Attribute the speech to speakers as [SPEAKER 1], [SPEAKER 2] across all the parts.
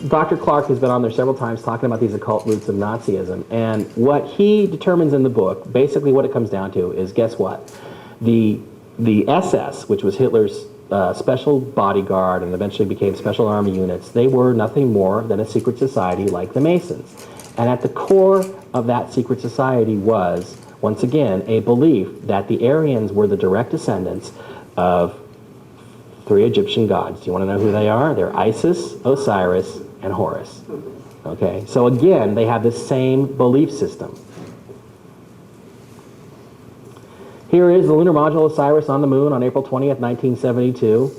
[SPEAKER 1] Dr. Clark has been on there several times talking about these occult roots of Nazism, and what he determines in the book, basically what it comes down to is, guess what? The SS, which was Hitler's special bodyguard and eventually became special army units, they were nothing more than a secret society like the Masons. And at the core of that secret society was, once again, a belief that the Aryans were the direct descendants of 3 Egyptian gods. Do you want to know who they are? They're Isis, Osiris, and Horus. Okay, so again, they have the same belief system. Here is the lunar module Osiris on the moon on April 20th, 1972.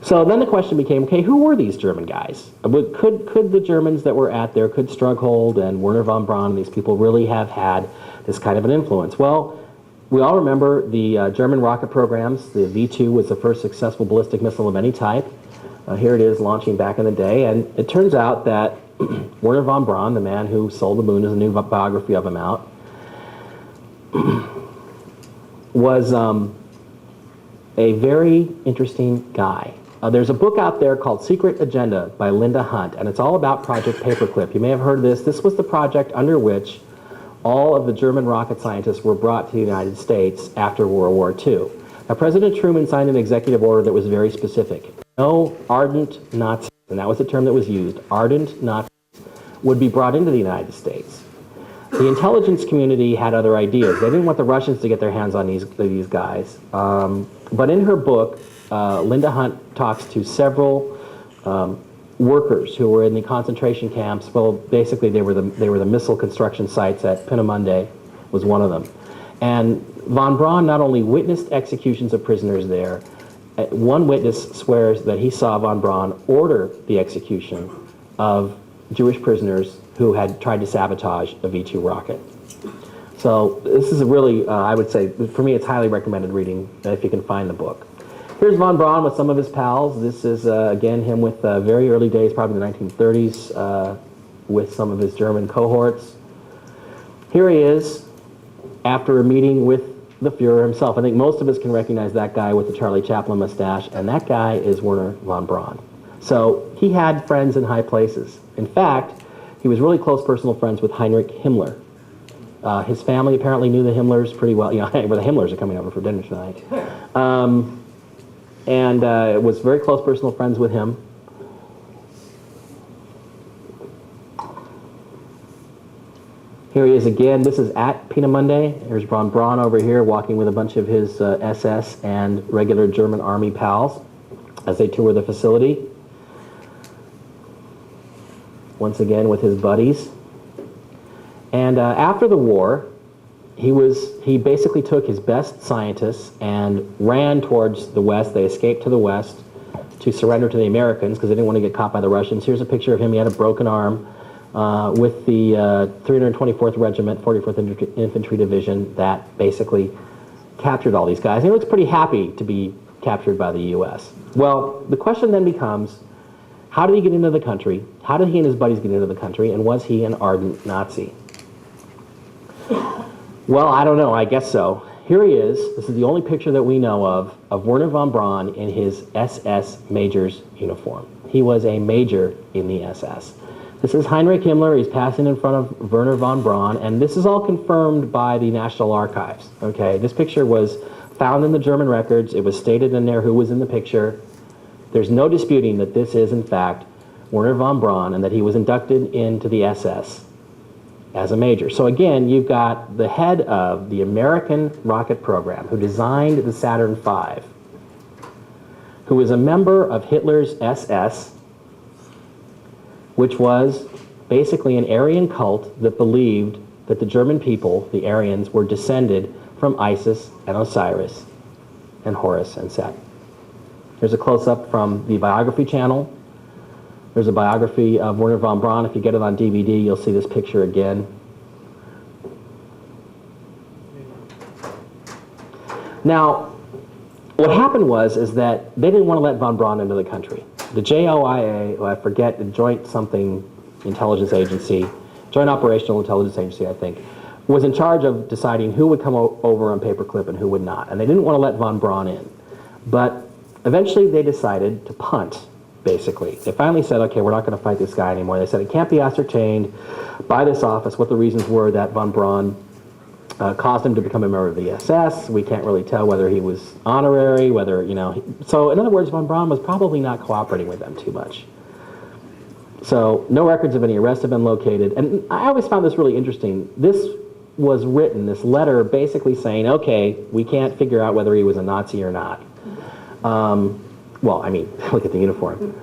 [SPEAKER 1] So then the question became, okay, who were these German guys? Could the Germans that were at there, could Strughold and Werner von Braun and these people really have had this kind of an influence? Well, we all remember the German rocket programs. The V-2 was the first successful ballistic missile of any type. Here it is launching back in the day, and it turns out that Werner von Braun, the man who sold the moon, there's a new biography of him out, was a very interesting guy. There's a book out there called Secret Agenda by Linda Hunt, and it's all about Project Paperclip. You may have heard of this. This was the project under which all of the German rocket scientists were brought to the United States after World War II. Now, President Truman signed an executive order that was very specific. No ardent Nazis, and that was the term that was used, ardent Nazis, would be brought into the United States. The intelligence community had other ideas. They didn't want the Russians to get their hands on these guys. But in her book, Linda Hunt talks to several workers who were in the concentration camps. Well, basically they were the missile construction sites at Peenemünde was one of them. And von Braun not only witnessed executions of prisoners there, one witness swears that he saw von Braun order the execution of Jewish prisoners who had tried to sabotage a V-2 rocket. So this is a really, I would say, for me, it's highly recommended reading if you can find the book. Here's von Braun with some of his pals. This is, again, him with very early days, probably the 1930s, with some of his German cohorts. Here he is after a meeting with the Fuhrer himself. I think most of us can recognize that guy with the Charlie Chaplin mustache, and that guy is Werner von Braun. So he had friends in high places. In fact, he was really close personal friends with Heinrich Himmler. His family apparently knew the Himmlers pretty well. You know, where the Himmlers are coming over for dinner tonight. And was very close personal friends with him. Here he is again. This is at Peenemünde. Here's von Braun over here walking with a bunch of his SS and regular German army pals as they tour the facility. Once again with his buddies. And after the war, he basically took his best scientists and ran towards the west. They escaped to the west to surrender to the Americans because they didn't want to get caught by the Russians. Here's a picture of him. He had a broken arm with the 324th Regiment, 44th Infantry Division that basically captured all these guys. And he looks pretty happy to be captured by the U.S. Well, the question then becomes, how did he get into the country? How did he and his buddies get into the country? And was he an ardent Nazi? Well, I don't know. I guess so. Here he is. This is the only picture that we know of Werner von Braun in his SS major's uniform. He was a major in the SS. This is Heinrich Himmler. He's passing in front of Werner von Braun, and this is all confirmed by the National Archives. Okay, this picture was found in the German records. It was stated in there who was in the picture. There's no disputing that this is, in fact, Werner von Braun and that he was inducted into the SS as a major. So again, you've got the head of the American rocket program who designed the Saturn V, who is a member of Hitler's SS, which was basically an Aryan cult that believed that the German people, the Aryans, were descended from Isis and Osiris and Horus and Set. Here's a close-up from the biography channel. There's a biography of Werner von Braun. If you get it on DVD, you'll see this picture again. Now, what happened is that they didn't want to let von Braun into the country. The JOIA, I forget, the Joint something intelligence agency, Joint Operational Intelligence Agency, I think, was in charge of deciding who would come over on Paperclip and who would not. And they didn't want to let von Braun in. But Eventually, they decided to punt, basically. They finally said, okay, we're not going to fight this guy anymore. They said it can't be ascertained by this office what the reasons were that von Braun caused him to become a member of the SS. We can't really tell whether he was honorary, whether, so in other words, von Braun was probably not cooperating with them too much. So no records of any arrests have been located. And I always found this really interesting. This was written, this letter basically saying, okay, we can't figure out whether he was a Nazi or not. Well, I mean, look at the uniform.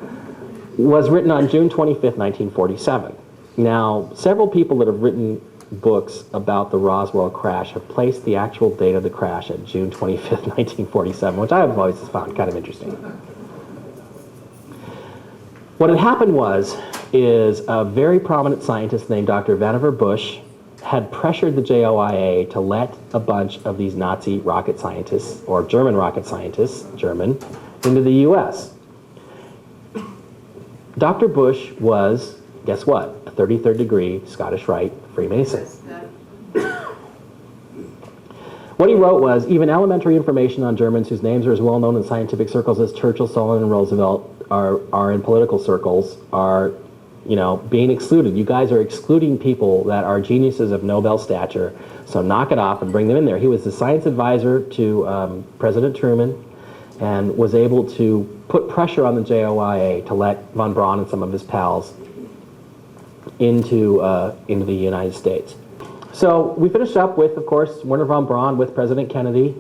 [SPEAKER 1] Was written on June 25th, 1947. Now, several people that have written books about the Roswell crash have placed the actual date of the crash at June 25th, 1947, which I have always found kind of interesting. What had happened is a very prominent scientist named Dr. Vannevar Bush had pressured the JOIA to let a bunch of these Nazi rocket scientists, or German rocket scientists, into the U.S. Dr. Bush was, guess what, a 33rd degree Scottish Rite Freemason. What he wrote was, even elementary information on Germans whose names are as well known in scientific circles as Churchill, Stalin, and Roosevelt are in political circles, are being excluded. You guys are excluding people that are geniuses of Nobel stature, so knock it off and bring them in there. He was the science advisor to President Truman and was able to put pressure on the JOIA to let von Braun and some of his pals into the United States. So we finished up with, of course, Wernher von Braun with President Kennedy,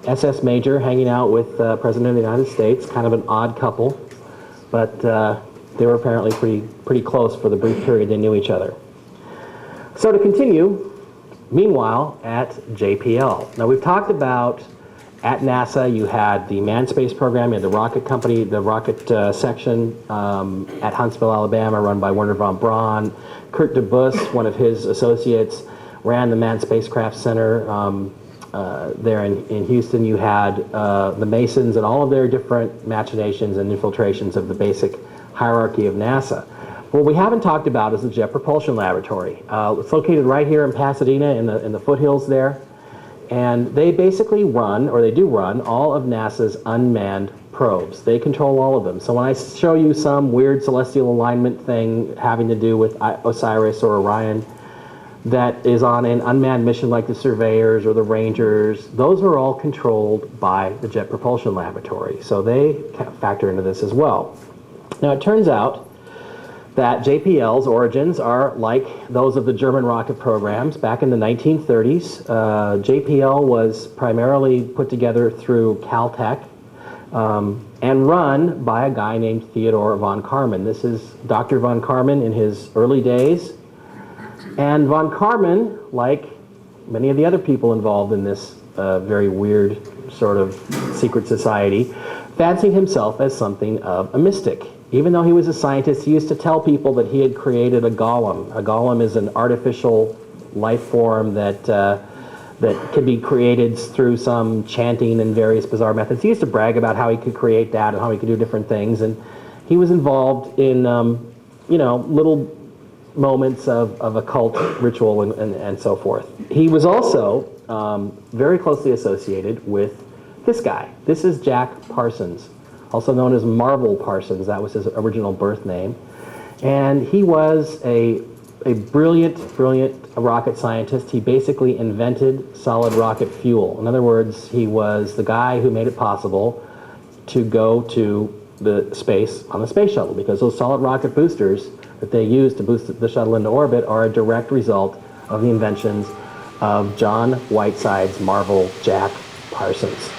[SPEAKER 1] SS Major hanging out with President of the United States, kind of an odd couple, but they were apparently pretty close for the brief period they knew each other. So to continue, meanwhile, at JPL. Now we've talked about at NASA, you had the manned space program, you had the rocket company, the rocket section at Huntsville, Alabama, run by Wernher von Braun. Kurt DeBus, one of his associates, ran the Manned Spacecraft Center there in Houston. You had the Masons and all of their different machinations and infiltrations of the basic hierarchy of NASA. What we haven't talked about is the Jet Propulsion Laboratory. It's located right here in Pasadena in the foothills there. And they basically run, or they do run, all of NASA's unmanned probes. They control all of them. So when I show you some weird celestial alignment thing having to do with Osiris or Orion that is on an unmanned mission like the Surveyors or the Rangers, those are all controlled by the Jet Propulsion Laboratory. So they factor into this as well. Now it turns out that JPL's origins are like those of the German rocket programs. Back in the 1930s, JPL was primarily put together through Caltech and run by a guy named Theodore von Karman. This is Dr. von Karman in his early days. And von Karman, like many of the other people involved in this very weird sort of secret society, fancied himself as something of a mystic. Even though he was a scientist, he used to tell people that he had created a golem. A golem is an artificial life form that can be created through some chanting and various bizarre methods. He used to brag about how he could create that and how he could do different things. And he was involved in, little moments of occult ritual and so forth. He was also very closely associated with this guy. This is Jack Parsons, also known as Marvel Parsons. That was his original birth name. And he was a brilliant rocket scientist. He basically invented solid rocket fuel. In other words, he was the guy who made it possible to go to the space on the space shuttle, because those solid rocket boosters that they use to boost the shuttle into orbit are a direct result of the inventions of John Whiteside's Marvel Jack Parsons.